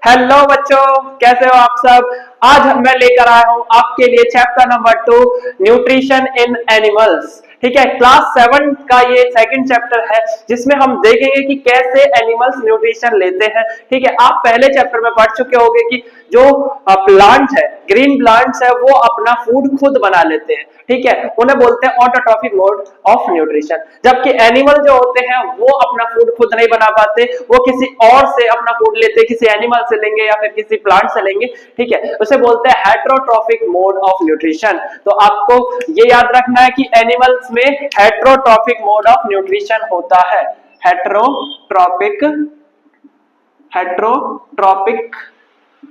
Hello बच्चों, कैसे हो आप सब। आज मैं लेकर आया हूं आपके लिए chapter number 2, nutrition in animals. ठीक है, क्लास 7 का ये सेकंड चैप्टर है जिसमें हम देखेंगे कि कैसे एनिमल्स न्यूट्रिशन लेते हैं। ठीक है, आप पहले चैप्टर में पढ़ चुके होंगे कि जो प्लांट है, ग्रीन प्लांट्स है, वो अपना फूड खुद बना लेते हैं। ठीक है, उन्हें बोलते हैं ऑटोट्रॉफिक मोड ऑफ न्यूट्रिशन। जबकि एनिमल जो होते हैं वो अपना फूड खुद नहीं बना पाते, वो किसी और से अपना फूड लेते हैं, किसी एनिमल से लेंगे या फिर किसी प्लांट से लेंगे। ठीक है, उसे बोलते हैं हेटरोट्रॉफिक मोड ऑफ न्यूट्रिशन। तो आपको ये याद रखना है कि एनिमल्स में हेटरोट्रॉफिक मोड ऑफ न्यूट्रिशन होता है। Heterotrophic heterotrophic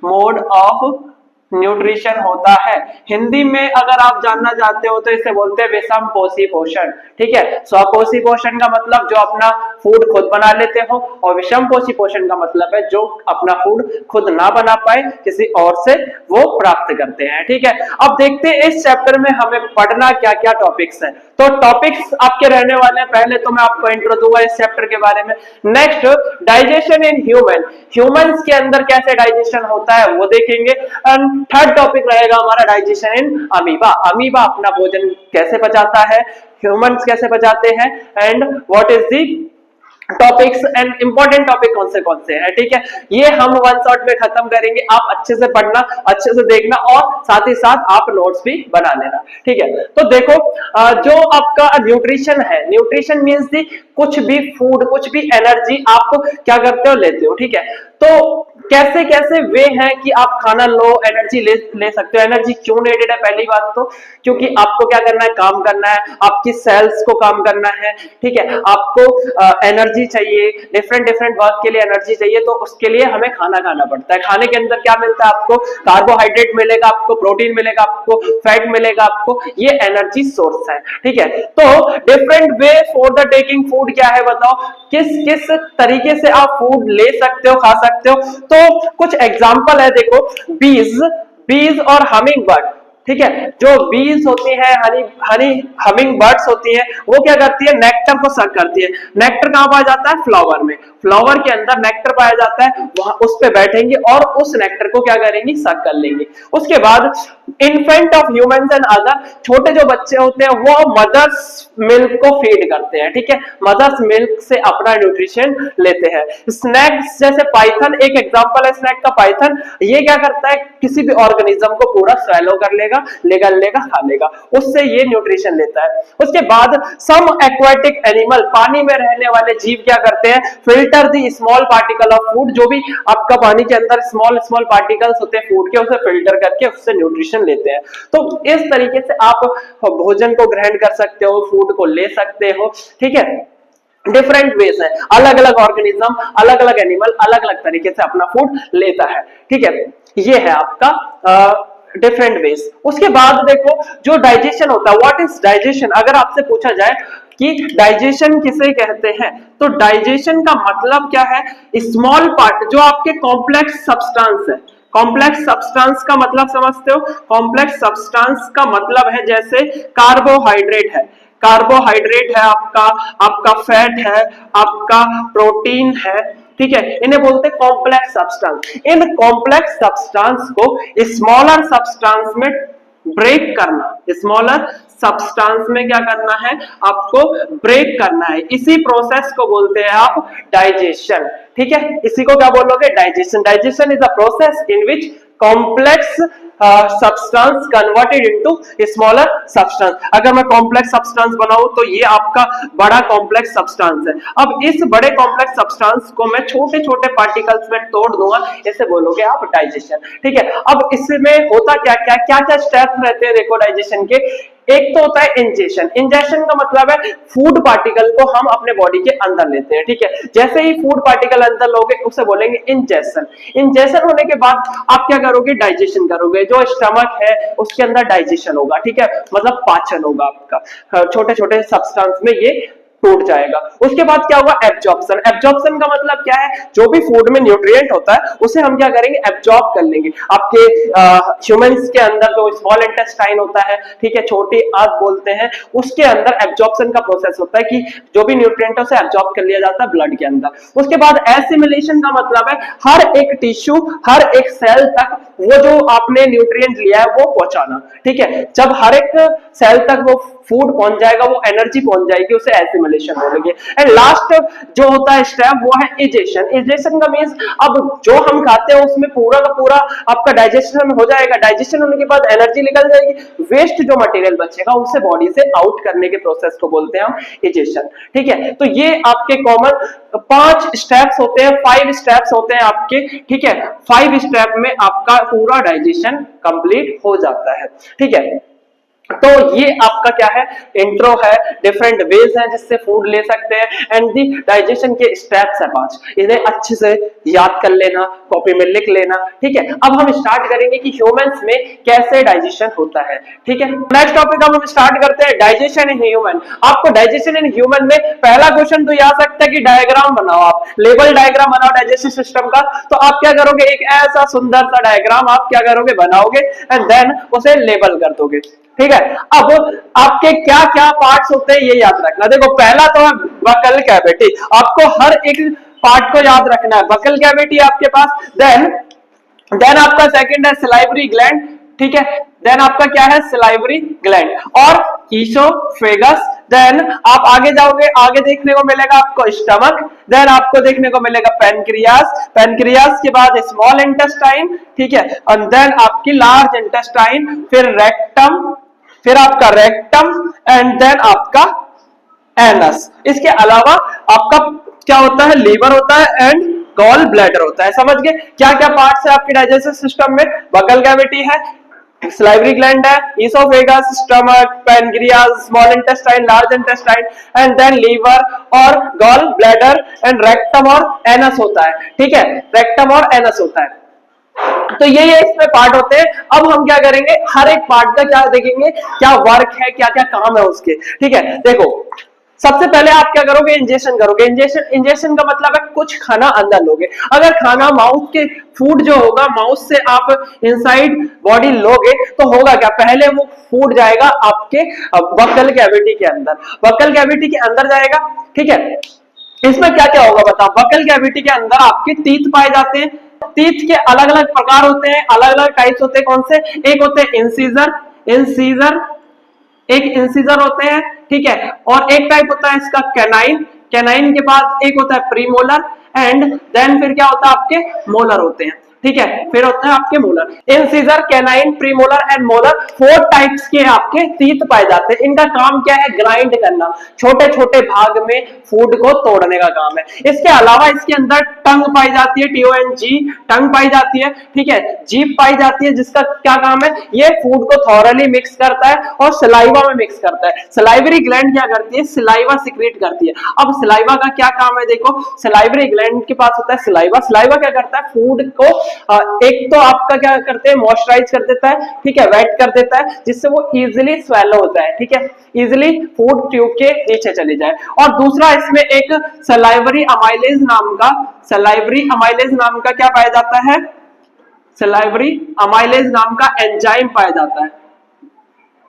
mode of nutrition होता है। हिंदी में अगर आप जानना चाहते हो तो इसे बोलते हैं विषम पोषी पोषण। ठीक है, स्वपोषी पोषण का मतलब जो अपना फूड खुद बना लेते हो, और विषम पोषी पोषण का मतलब है जो अपना फूड खुद ना बना पाए, किसी और से वो प्राप्त करते हैं। ठीक है, अब देखते हैं इस चैप्टर में हमें पढ़ना क्या क्या टॉपिक्स है। तो टॉपिक्स आपके रहने वाले हैं, पहले तो मैं आपको इंट्रो दूंगा इस चैप्टर के बारे में। Next, digestion in human, humans के अंदर कैसे डाइजेशन होता है वो देखेंगे। एंड थर्ड टॉपिक रहेगा हमारा डाइजेशन इन अमीबा, अमीबा अपना भोजन कैसे पचाता है, ह्यूमंस कैसे पचाते हैं, and what is the topics and important topic कौन से हैं। ठीक है, ये हम वन शॉट में खत्म करेंगे। आप अच्छे से पढ़ना, अच्छे से देखना और साथ ही साथ आप नोट्स भी बना लेना। ठीक है, तो देखो जो आपका न्यूट्रिशन है, न्यूट्रिशन मींस दी कुछ भी फूड, कुछ भी एनर्जी आप क्या करते हो, लेते हो। ठीक है, तो कैसे कैसे वे हैं कि आप खाना लो, एनर्जी ले सकते हो। एनर्जी क्यों नीडेड है, पहली बात तो क्योंकि आपको क्या करना है, काम करना है, आपकी सेल्स को काम करना है। ठीक है, आपको एनर्जी चाहिए, डिफरेंट डिफरेंट वर्क के लिए एनर्जी चाहिए, तो उसके लिए हमें खाना खाना पड़ता है। खाने के अंदर क्या मिलता है आपको, कार्बोहाइड्रेट मिलेगा, आपको प्रोटीन मिलेगा, आपको फैट मिलेगा, आपको ये एनर्जी सोर्स है। ठीक है, तो different way for the taking food क्या है बताओ, किस किस तरीके से आप फूड ले सकते हो, खा सकते हो। तो कुछ एग्जांपल है, देखो बीज, बीज और हमिंग बर्ड। ठीक है, जो बीज होती है, हनी हमिंग बर्ड्स होती है, वो क्या करती है, नेक्टर को सक करती है। नेक्टर कहां पाया जाता है, फ्लावर में। फ्लावर के अंदर नेक्टर पाया जाता है, वहां उस पे बैठेंगे और उस नेक्टर को क्या करेंगे, सक कर लेंगे। उसके बाद infant of humans and other, छोटे जो बच्चे होते हैं वो मदर्स मिल्क को फीड करते हैं। ठीक है, मदर्स मिल्क से अपना न्यूट्रिशन लेते हैं। स्नैक्स जैसे पाइथन एक एग्जांपल है स्नैक का, पाइथन ये क्या करता है, किसी भी ऑर्गेनिज्म को पूरा स्वेलो कर लेगा, लेगा खा लेगा, उससे ये न्यूट्रिशन लेता है। उसके बाद सम एक्वाटिक एनिमल, पानी में रहने वाले जीव क्या करते हैं, filter the small particle of food, जो भी आपका पानी के अंदर स्मॉल स्मॉल पार्टिकल्स होते हैं फूड के, उसे फिल्टर करके उससे न्यूट्रिशन लेते हैं। तो इस तरीके से आप भोजन को ग्रहण कर सकते हो, फूड को ले सकते हो। ठीक है, डिफरेंट वेज है, अलग अलग ऑर्गेनिज्म, अलग अलग एनिमल अलग अलग तरीके से अपना फूड लेता है। ठीक है, ये है आपका डिफरेंट वेज। उसके बाद देखो जो डाइजेशन होता है, व्हाट इज डाइजेशन, अगर आपसे पूछा जाए कि डाइजेशन किसे कहते हैं, तो डाइजेशन का मतलब क्या है, स्मॉल पार्ट जो आपके कॉम्प्लेक्स सब्सटेंस है। कॉम्प्लेक्स सब्सटेंस का मतलब समझते हो, कॉम्प्लेक्स सब्सटेंस का मतलब है जैसे कार्बोहाइड्रेट है, कार्बोहाइड्रेट है आपका, आपका फैट है, आपका प्रोटीन है। ठीक है, इन्हें बोलते हैं complex substance. In complex substance को स्मॉलर सब्सटेंस में ब्रेक करना, स्मॉलर सब्सटेंस में क्या करना है, आपको ब्रेक करना है, इसी प्रोसेस को बोलते हैं आप डाइजेशन। ठीक है, इसी को क्या बोलोगे, digestion. Digestion is a process in which complex substance converted into smaller substance. अगर मैं कॉम्प्लेक्स सब्सटेंस बनाऊं तो ये आपका बड़ा कॉम्प्लेक्स सब्सटेंस है। अब इस बड़े कॉम्प्लेक्स सब्सटेंस को मैं छोटे छोटे पार्टिकल्स में तोड़ दूंगा, इसे बोलोगे आप डाइजेशन। ठीक है, अब इसमें होता क्या क्या क्या क्या स्टेप्स रहते हैं, देखो डाइजेशन के। एक तो होता है इंजेशन, इंजेशन का मतलब है फूड पार्टिकल को हम अपने बॉडी के अंदर लेते हैं। ठीक है, जैसे ही फूड पार्टिकल अंदर लोगे उसे बोलेंगे इंजेशन। इंजेशन होने के बाद आप क्या करोगे, डाइजेशन करोगे, जो स्टमक है उसके अंदर डाइजेशन होगा। ठीक है, मतलब पाचन होगा आपका, छोटे छोटे सब्सटेंस में ये टूट जाएगा। उसके बाद क्या होगा, एब्जॉर्प्शन। एब्जॉर्प्शन का मतलब क्या है, जो भी फूड में न्यूट्रिएंट होता है उसे हम क्या करेंगे, एब्जॉर्ब कर लेंगे। आपके ह्यूमंस के अंदर जो स्मॉल इंटेस्टाइन होता है, ठीक है, छोटी आंत बोलते हैं, उसके अंदर एब्जॉर्प्शन का प्रोसेस होता है कि जो भी न्यूट्रिएंट है उसे एब्जॉर्ब कर लिया जाता है ब्लड के अंदर। उसके बाद एसिमिलेशन का मतलब है हर एक टिश्यू, हर एक सेल तक वो जो आपने न्यूट्रिएंट लिया है वो पहुंचाना, ठीक है। जब हर एक सेल तक वो फूड पहुंच जाएगा, वो एनर्जी पहुंच जाएगी, उसे एसिमिलेशन बोलेंगे। एंड लास्ट जो होता है स्टेप वो है इजेशन। इजेशन का मींस अब जो हम खाते हैं उसमें पूरा का पूरा आपका डाइजेशन हो जाएगा। डाइजेशन होने के बाद एनर्जी निकल जाएगी, वेस्ट जो मटेरियल बचेगा उसे बॉडी से आउट करने के प्रोसेस को बोलते हैं हम इजेशन, ठीक है। तो ये आपके कॉमन 5 स्टेप्स होते हैं, 5 स्टेप्स होते हैं आपके, ठीक है। 5 स्टेप में आपका पूरा डाइजेशन कंप्लीट हो जाता है, ठीक है। तो ये आपका क्या है, इंट्रो है, डिफरेंट वेज हैं जिससे फूड ले सकते हैं, एंड दी डाइजेशन के स्टेप्स है 5। इन्हें अच्छे से याद कर लेना, कॉपी में लिख लेना, ठीक है। अब हम स्टार्ट करेंगे कि ह्यूमंस में कैसे डाइजेशन होता है, ठीक है। नेक्स्ट टॉपिक हम स्टार्ट करते हैं, डाइजेशन इन ह्यूमन। आपको डाइजेशन इन ह्यूमन में पहला क्वेश्चन तो ये आ सकता है कि डायग्राम बनाओ, आप लेवल डायग्राम बनाओ डाइजेस्टिव सिस्टम का। तो आप क्या करोगे, एक ऐसा सुंदर सा डायग्राम आप क्या करोगे, बनाओगे, एंड देन उसे लेबल कर दोगे, ठीक है। अब आपके क्या क्या पार्ट्स होते हैं ये याद रखना। देखो पहला तो है बकल कैविटी, आपको हर एक पार्ट को याद रखना है। बकल कैविटी आपके पास, देन आपका सेकंड है सलाइवरी ग्लैंड, ठीक है। देन आपका क्या है, सलाइवरी ग्लैंड और ईसोफेगस। देन आप आगे जाओगे, आगे देखने को मिलेगा आपको स्टमक, देन आपको देखने को मिलेगा पेनक्रियास, पेनक्रियास के बाद स्मॉल इंटेस्टाइन, ठीक है, और देन आपकी लार्ज इंटेस्टाइन, फिर रेक्टम, फिर आपका रेक्टम, एंड देन आपका एनस। इसके अलावा आपका क्या होता है, लीवर होता है एंड गॉल ब्लैडर होता है। समझ गए क्या क्या पार्ट्स है आपके डाइजेस्टिव सिस्टम में, बकल कैविटी है, सलाइवरी ग्लैंड है, oesophagus, stomach, pancreas, small intestine, large intestine, and then liver और गॉल ब्लैडर, एंड रेक्टम और एनस होता है, ठीक है, रेक्टम और एनस होता है। तो ये इसमें पार्ट होते हैं। अब हम क्या करेंगे, हर एक पार्ट का क्या देखेंगे, क्या वर्क है, क्या क्या काम है उसके, ठीक है। देखो सबसे पहले आप क्या करोगे, इंजेक्शन करोगे। इंजेक्शन का मतलब है कुछ खाना अंदर लोगे। अगर खाना माउथ के फूड जो होगा, माउथ से आप इनसाइड बॉडी लोगे तो होगा क्या, पहले वो फूड जाएगा आपके बकल कैविटी के अंदर, बकल कैविटी के अंदर जाएगा, ठीक है। इसमें क्या क्या होगा बताओ, बकल कैविटी के अंदर आपके टीथ पाए जाते हैं। टीथ के अलग अलग प्रकार होते हैं, अलग अलग टाइप्स होते हैं। कौन से, एक होते हैं इंसीजर, एक इंसीजर होते हैं, ठीक है, और एक टाइप होता है इसका कैनाइन, कैनाइन के बाद एक होता है प्रीमोलर, एंड देन फिर क्या होता है आपके मोलर होते हैं, ठीक है, फिर होता है आपके molar. Incisor, canine, premolar and molar 4 types के आपके टीथ पाए जाते हैं। इनका काम क्या है, ग्राइंड करना, छोटे छोटे भाग में फूड को तोड़ने का काम है। इसके अलावा इसके अंदर टंग पाई जाती है, TONG, टंग पाई जाती है, ठीक है, जीभ पाई जाती है, जिसका क्या काम है, ये फूड को थॉरली मिक्स करता है और सलाइवा में मिक्स करता है। सलाइवरी ग्लैंड क्या करती है, सलाइवा सिक्रीट करती है। अब सलाइवा का क्या काम है, देखो सलाइवरी ग्लैंड के पास होता है सलाइवा। सलाइवा क्या करता है, फूड को एक तो आपका क्या करते हैं, मॉइस्चराइज कर देता है, ठीक है, वेट कर देता है, जिससे वो इजीली स्वेलो होता है, ठीक है, इजीली फूड ट्यूब के नीचे चले जाए। और दूसरा इसमें एक सलाइवरी अमाइलेज नाम का क्या पाया जाता है, सलाइवरी अमाइलेज नाम का एंजाइम पाया जाता है,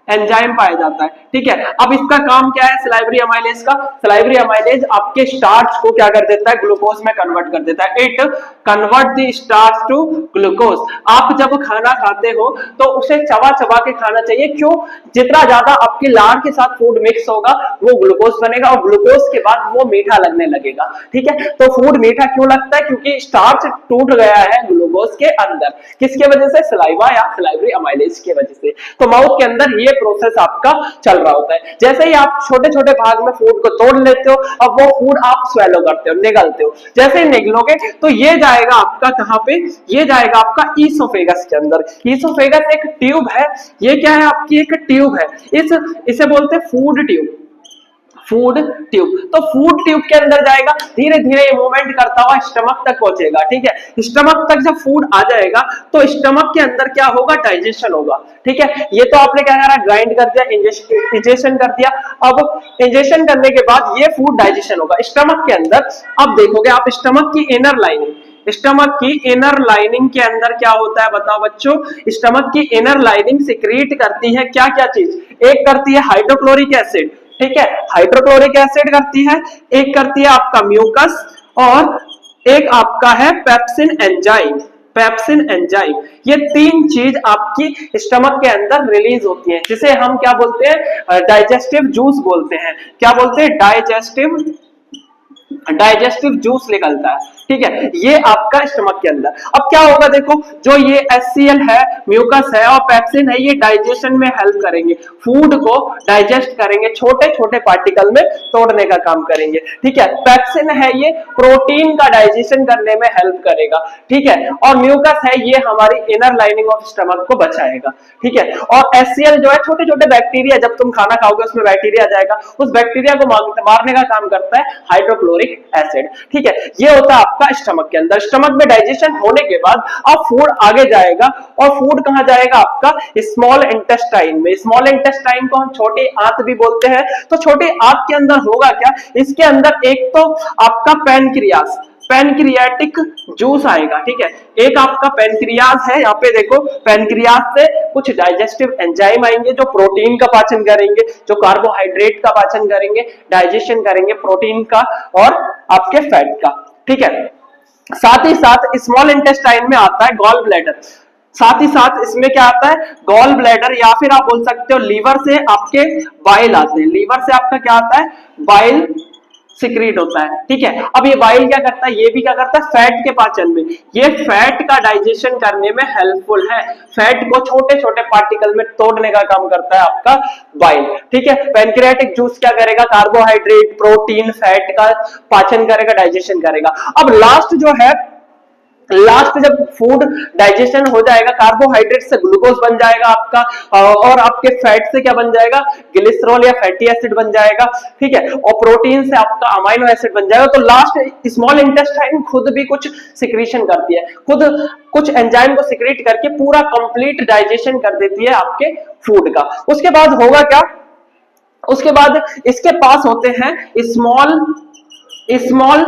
एंजाइम पाया जाता है, ठीक है। अब इसका काम क्या है सलाइवरी अमाइलेज का, सलाइवरी अमाइलेज आपके स्टार्च को क्या कर देता है, ग्लूकोज में कन्वर्ट कर देता है। It convert the starch to glucose. आप जब खाना खाते हो तो उसे चबा चबा के खाना चाहिए, क्यों, जितना ज्यादा आपके लार के साथ फूड मिक्स होगा वो ग्लूकोज बनेगा, और ग्लूकोज के बाद वो मीठा लगने लगेगा, ठीक है। तो फूड मीठा क्यों लगता है, क्योंकि स्टार्च टूट गया है ग्लूकोज के अंदर, किसके वजह से, सलाइवा या सलाइवरी अमाइलेज की वजह से। तो माउथ के अंदर ये प्रोसेस आपका चल रहा होता है। जैसे ही आप छोटे छोटे भाग में फूड को तोड़ लेते हो, अब वो फूड आप स्वेलो करते हो, निगलते हो। जैसे ही निगलोगे तो ये जाएगा आपका कहां पे, ये जाएगा आपका ईसोफेगस के अंदर। ईसोफेगस एक ट्यूब है, ये क्या है आपकी एक ट्यूब है, इसे बोलते हैं फूड ट्यूब। Food tube. तो फूड ट्यूब के अंदर जाएगा, धीरे धीरे ये मूवमेंट करता हुआ स्टमक तक पहुंचेगा, ठीक है। स्टमक तक जब फूड आ जाएगा तो स्टमक के अंदर क्या होगा, डाइजेशन होगा, ठीक है। ये तो आपने क्या करा, ग्राइंड कर दिया, इंजेक्शन कर दिया। अब इंजेक्शन करने के बाद ये फूड डाइजेशन होगा स्टमक के अंदर। अब देखोगे आप स्टमक की इनर लाइनिंग, स्टमक की इनर लाइनिंग के अंदर क्या होता है बताओ बच्चों, स्टमक की इनर लाइनिंग सिक्रीट करती है क्या क्या चीज, एक करती है हाइड्रोक्लोरिक एसिड, ठीक है, हाइड्रोक्लोरिक एसिड करती है, एक करती है आपका म्यूकस, और एक आपका है पेप्सिन एंजाइम, पेप्सिन एंजाइम। ये तीन चीज आपकी स्टमक के अंदर रिलीज होती है, जिसे हम क्या बोलते हैं, डाइजेस्टिव जूस बोलते हैं। क्या बोलते हैं, डाइजेस्टिव जूस निकलता है, ठीक है, ये आपका स्टमक के अंदर। अब क्या होगा देखो, जो ये HCl है, म्यूकस है और पेप्सिन है, ये डाइजेशन में हेल्प करेंगे, फूड को डाइजेस्ट करेंगे, छोटे छोटे पार्टिकल में तोड़ने का काम करेंगे, ठीक है। पेप्सिन है ये प्रोटीन का डाइजेशन करने में हेल्प करेगा, ठीक है, और म्यूकस है ये हमारी इनर लाइनिंग ऑफ स्टमक को बचाएगा, ठीक है। और HCl जो है छोटे छोटे बैक्टीरिया, जब तुम खाना खाओगे उसमें बैक्टीरिया जाएगा, उस बैक्टीरिया को मारने का काम करता है हाइड्रोक्लोरिक एसिड, ठीक है। ये होता है आपका स्टमक के अंदर। स्टमक में डाइजेशन होने के बाद अब फूड आगे जाएगा, और फूड कहां जाएगा, आपका स्मॉल इंटेस्टाइन में। स्मॉल इंटेस्टाइन को हम छोटी आंत भी बोलते हैं। तो छोटी आंत के अंदर होगा क्या, इसके अंदर एक तो आपका पैनक्रियास, पैनक्रियाटिक जूस आएगा, ठीक है। एक आपका पैनक्रियाज है, यहाँ पे देखो, पैनक्रियाज से कुछ डाइजेस्टिव एंजाइम आएंगे जो प्रोटीन का पाचन करेंगे, जो कार्बोहाइड्रेट का पाचन करेंगे, डाइजेशन करेंगे प्रोटीन का और आपके फैट का, ठीक है। साथ ही साथ स्मॉल इंटेस्टाइन में आता है गॉल ब्लैडर, साथ ही साथ इसमें क्या आता है, गॉल ब्लैडर, या फिर आप बोल सकते हो लीवर से आपके बाइल आते हैं। लीवर से आपका क्या आता है, बाइल सिक्रीट होता है, ठीक है। अब ये बाइल क्या करता है, ये भी क्या करता है, फैट के पाचन में, ये फैट का डाइजेशन करने में हेल्पफुल है, फैट को छोटे छोटे पार्टिकल में तोड़ने का काम करता है आपका बाइल, ठीक है। पैनक्रियाटिक जूस क्या करेगा, कार्बोहाइड्रेट, प्रोटीन, फैट का पाचन करेगा, डाइजेशन करेगा। अब लास्ट जो है, लास्ट जब फूड डाइजेशन हो जाएगा, कार्बोहाइड्रेट से ग्लूकोज बन जाएगा आपका, और आपके फैट से क्या बन जाएगा, ग्लिसरॉल या फैटी एसिड बन जाएगा, ठीक है, और प्रोटीन से आपका अमाइनो एसिड बन जाएगा। तो लास्ट स्मॉल इंटेस्टाइन खुद भी कुछ सिक्रीशन करती है, खुद कुछ एंजाइम को सिक्रेट करके पूरा कंप्लीट डाइजेशन कर देती है आपके फूड का। उसके बाद होगा क्या, उसके बाद इसके पास होते हैं स्मॉल स्मॉल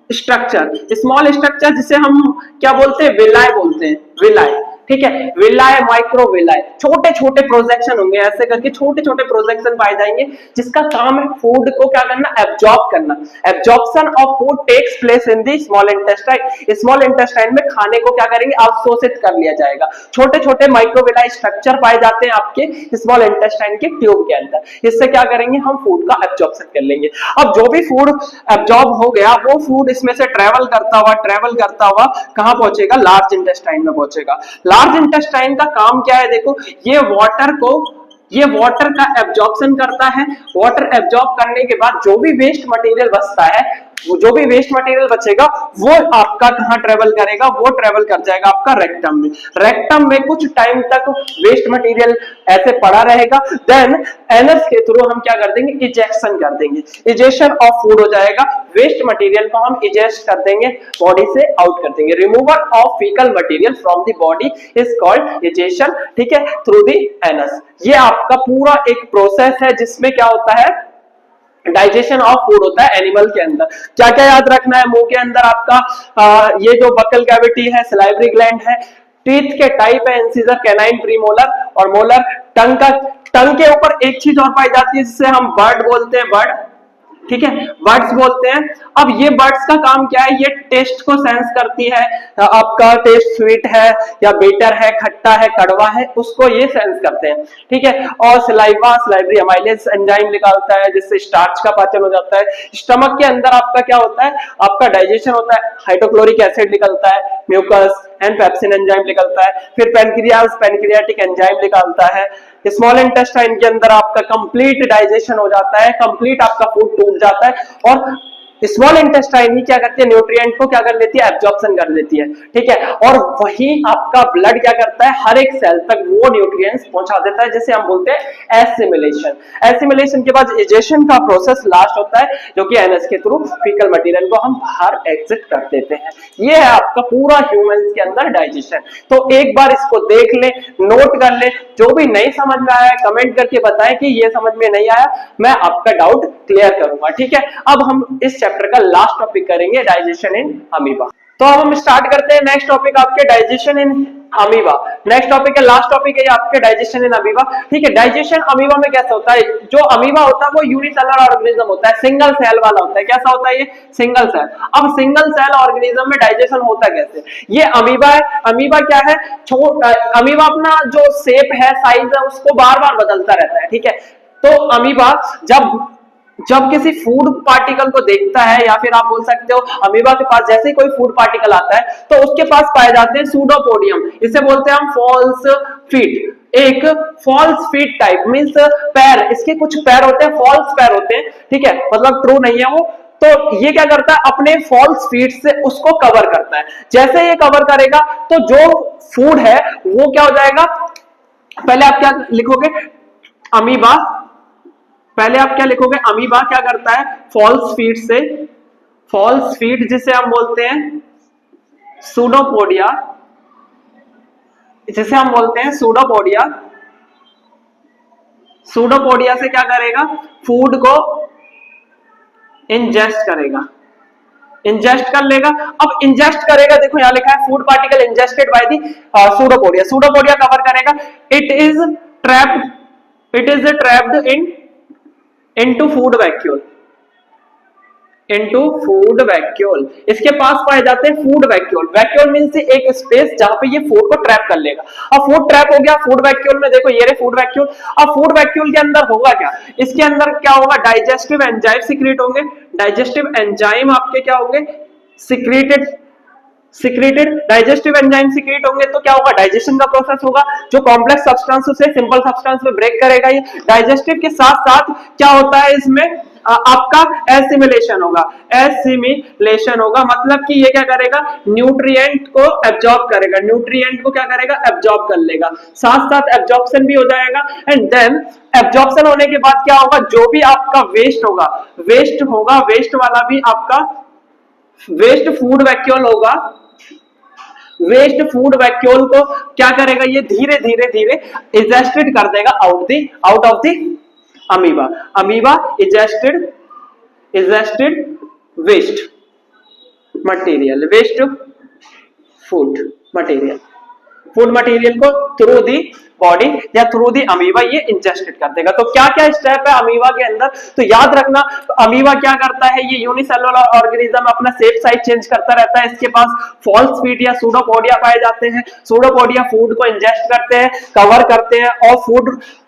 स्ट्रक्चर जिसे हम क्या बोलते हैं, विलाय बोलते हैं, विलाय, ठीक है, विलाय, माइक्रो विलाय, छोटे छोटे प्रोजेक्शन होंगे, ऐसे करके छोटे छोटे प्रोजेक्शन पाए जाएंगे, जिसका काम है फूड को क्या करना, एब्जॉर्ब करना। Absorption of food takes place in the small intestine. Small intestine में खाने को क्या करेंगे, अवशोषित कर लिया जाएगा। छोटे छोटे माइक्रोविलाय स्ट्रक्चर पाए जाते हैं आपके स्मॉल इंटेस्टाइन के ट्यूब के अंदर। इससे क्या करेंगे, हम फूड का एब्जॉर्प्शन कर लेंगे। अब जो भी फूड एब्जॉर्ब हो गया, वो फूड इसमें से ट्रेवल करता हुआ कहां पहुंचेगा, लार्ज इंटेस्टाइन में पहुंचेगा। लार्ज इंटेस्टाइन का काम क्या है, देखो, ये वाटर का एब्जॉर्प्शन करता है। वाटर एब्जॉर्ब करने के बाद जो भी वेस्ट मटेरियल बचता है, जो भी वेस्ट मटेरियल बचेगा, वो आपका कहां ट्रेवल करेगा, वो ट्रेवल कर जाएगा आपका रेक्टम में। रेक्टम में कुछ टाइम तक वेस्ट मटेरियल ऐसे पड़ा रहेगा, देन एनस के थ्रू हम क्या कर देंगे, इजेक्शन कर देंगे। इजेक्शन ऑफ फूड हो जाएगा, वेस्ट मटेरियल को हम इजेक्ट कर देंगे, बॉडी से आउट कर देंगे। Removal of faecal material from the body is called ejection, ठीक है, थ्रू द एनस। ये आपका पूरा एक प्रोसेस है जिसमें क्या होता है, डाइजेशन ऑफ फूड होता है एनिमल के अंदर। क्या क्या याद रखना है, मुंह के अंदर आपका ये जो बकल कैविटी है, सलाइवरी ग्लैंड है, टीथ के टाइप है इंसिजर, कैनाइन, प्रीमोलर और मोलर। टंग के ऊपर एक चीज और पाई जाती है जिसे हम बर्ड बोलते हैं, बर्ड, ठीक है, बर्ड्स बोलते हैं। अब ये बर्ड्स का काम क्या है, ये टेस्ट को सेंस करती है, आपका टेस्ट स्वीट है या बेटर है, खट्टा है, कड़वा है, उसको ये सेंस करते हैं, ठीक है। और सलाइवा, सलाइवरी अमाइलेज एंजाइम निकालता है जिससे स्टार्च का पाचन हो जाता है। स्टमक के अंदर आपका क्या होता है, आपका डाइजेशन होता है, हाइड्रोक्लोरिक एसिड निकलता है, म्यूकस एंड पेप्सिन एंजाइम निकलता है, फिर पैनक्रियाज पैनक्रियाटिक एंजाइम निकालता है। स्मॉल इंटेस्टाइन के अंदर आपका कंप्लीट डाइजेशन हो जाता है, कंप्लीट आपका फूड टूट जाता है, और स्मॉल इंटेस्टाइन ही क्या करती है, न्यूट्रिएंट को क्या कर लेती है, एब्जॉर्प्शन कर लेती है, ठीक है। और वही आपका ब्लड क्या करता है, हर एक सेल तक वो न्यूट्रिएंट्स पहुंचा देता है, जिसे हम बोलते हैं एसिमिलेशन। एसिमिलेशन के बाद इजेशन का प्रोसेस लास्ट होता है, जो कि एनएस के थ्रू फीकल मटेरियल को हम बाहर एग्जिट कर देते हैं। ये है आपका पूरा ह्यूमंस के अंदर डाइजेशन। तो एक बार इसको देख ले, नोट कर ले, जो भी नहीं समझ में आया कमेंट करके बताएं कि ये समझ में नहीं आया, मैं आपका डाउट क्लियर करूंगा, ठीक है। अब हम इस चैप्टर का लास्ट टॉपिक करेंगे, डाइजेशन इन अमीबा। तो अब हम स्टार्ट करते हैं नेक्स्ट टॉपिक आपके digestion in amoeba. Next topic है, लास्ट टॉपिक है आपके डाइजेशन इन अमीबा, ठीक है। डाइजेशन अमीबा में कैसा होता है, जो अमीबा होता है वो यूनिसेलुलर ऑर्गेनिज्म होता है, सिंगल सेल वाला होता है। कैसा होता है ये, सिंगल सेल। अब सिंगल सेल ऑर्गेनिज्म में डाइजेशन होता कैसे, ये अमीबा है। अमीबा क्या है, अमीबा अपना जो शेप है, साइज है, उसको बार बार बदलता रहता है, ठीक है। तो अमीबा जब किसी फूड पार्टिकल को देखता है, या फिर आप बोल सकते हो अमीबा के पास जैसे ही कोई फूड पार्टिकल आता है तो उसके पास पाए जाते हैं सूडोपोडियम, इसे बोलते हैं हम फॉल्स फीट। एक फॉल्स फीट टाइप मींस पैर, इसके कुछ पैर होते हैं, फॉल्स पैर होते हैं, ठीक है, मतलब ट्रू नहीं है वो। तो ये क्या करता है, अपने फॉल्स फीट से उसको कवर करता है। जैसे ये कवर करेगा तो जो फूड है वो क्या हो जाएगा, पहले आप क्या लिखोगे, अमीबा, पहले आप क्या लिखोगे, अमीबा क्या करता है, फॉल्स फीट से, फॉल्स फीट जिसे हम बोलते हैं सूडोपोडिया, जिसे हम बोलते हैं सूडोपोडिया, सूडोपोडिया से क्या करेगा, फूड को इंजेस्ट करेगा, इंजेस्ट कर लेगा। अब इंजेस्ट करेगा, देखो यहां लिखा है food particle ingested by the pseudopodia, pseudopodia cover करेगा, it is trapped into food vacuole, into food vacuole. इसके पास पाए जाते हैं फूड वैक्यूल। वैक्यूल मींस एक स्पेस जहां पे ये फूड को ट्रैप कर लेगा। अब फूड ट्रैप हो गया फूड वैक्यूल में, देखो ये रहे फूड वैक्यूल। अब फूड वैक्यूल के अंदर होगा क्या, इसके अंदर क्या होगा, डाइजेस्टिव एंजाइम सीक्रेट होंगे, डाइजेस्टिव एंजाइम आपके क्या होंगे, सिक्रेटेड डाइजेस्टिव एंजाइम सीक्रेट होंगे। तो क्या होगा, डाइजेशन का प्रोसेस होगा, जो कॉम्प्लेक्स सब्सटेंस से सिंपल सब्सटेंस में ब्रेक करेगा। ये डाइजेस्टिव के साथ साथ क्या होता है इसमें, आपका एसिमिलेशन होगा, एसिमिलेशन होगा, मतलब कि ये क्या करेगा, न्यूट्रिएंट को एब्जॉर्ब करेगा, न्यूट्रिएंट को क्या करेगा, एब्जॉर्ब कर लेगा, साथ साथ एब्जॉर्प्शन भी हो जाएगा। एंड देन एब्जॉर्प्शन होने के बाद क्या होगा, जो भी आपका वेस्ट होगा, वेस्ट वाला भी आपका वेस्ट फूड वैक्यूल होगा, वेस्ट फूड वैक्यूल को क्या करेगा, ये धीरे धीरे इजेस्टेड कर देगा out of the amoeba. Amoeba egested waste material, waste food material को थ्रू दी बॉडी या थ्रू दी अमीबा ये इंजेस्टेड कर देगा। तो क्या क्या स्टेप है अमीबा के अंदर, तो याद रखना, अमीबा क्या करता है, ये यूनिसेलुलर ऑर्गेनिज्म अपना शेप साइज चेंज करता रहता है। इसके पास फॉल्स फीट या सूडोपोडिया पाए जाते हैं। सूडोपोडिया फूड को इंजेस्ट करते हैं, कवर करते हैं और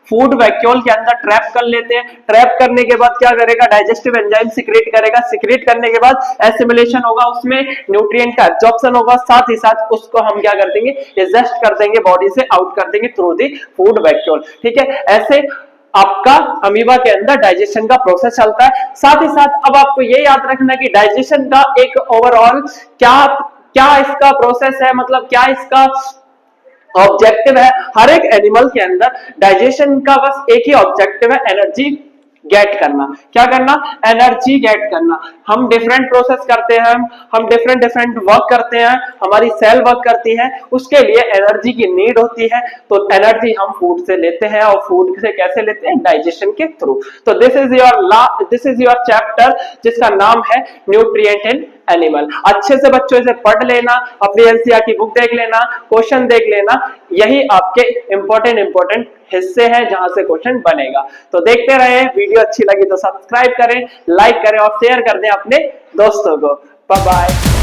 फूड वैक्यूल के अंदर ट्रैप कर लेते हैं। ट्रैप करने के बाद क्या करेगा, डाइजेस्टिव एंजाइम सिक्रेट करेगा, सिक्रेट करने के बाद एसिमिलेशन होगा, उसमें न्यूट्रिएंट का एब्जॉर्प्शन होगा, साथ ही साथ उसको हम क्या कर देंगे, इजेस्ट कर देंगे, बॉडी से आउट कर देंगे थ्रू दी फूड वैक्यूल, ठीक है। ऐसे आपका अमीबा के अंदर डाइजेशन का प्रोसेस चलता है। साथ ही साथ अब आपको ये याद रखना कि डाइजेशन का एक ओवरऑल क्या इसका प्रोसेस है, मतलब क्या इसका ऑब्जेक्टिव है। हर एक एनिमल के अंदर डाइजेशन का बस एक ही ऑब्जेक्टिव है, एनर्जी गेट करना। क्या करना, एनर्जी गेट करना। हम डिफरेंट प्रोसेस करते हैं, हम डिफरेंट वर्क करते हैं, हमारी सेल वर्क करती है, उसके लिए एनर्जी की नीड होती है। तो एनर्जी हम फूड से लेते हैं, और फूड से कैसे लेते हैं, डाइजेशन के थ्रू। तो दिस इज योर चैप्टर जिसका नाम है न्यूट्रिएंट इन एनिमल। अच्छे से बच्चों इसे पढ़ लेना, अपनी एनसीईआरटी की बुक देख लेना, क्वेश्चन देख लेना, यही आपके इंपॉर्टेंट हिस्से हैं जहां से क्वेश्चन बनेगा। तो देखते रहे, वीडियो अच्छी लगी तो सब्सक्राइब करें, लाइक करें और शेयर कर दें अपने दोस्तों को। Bye bye.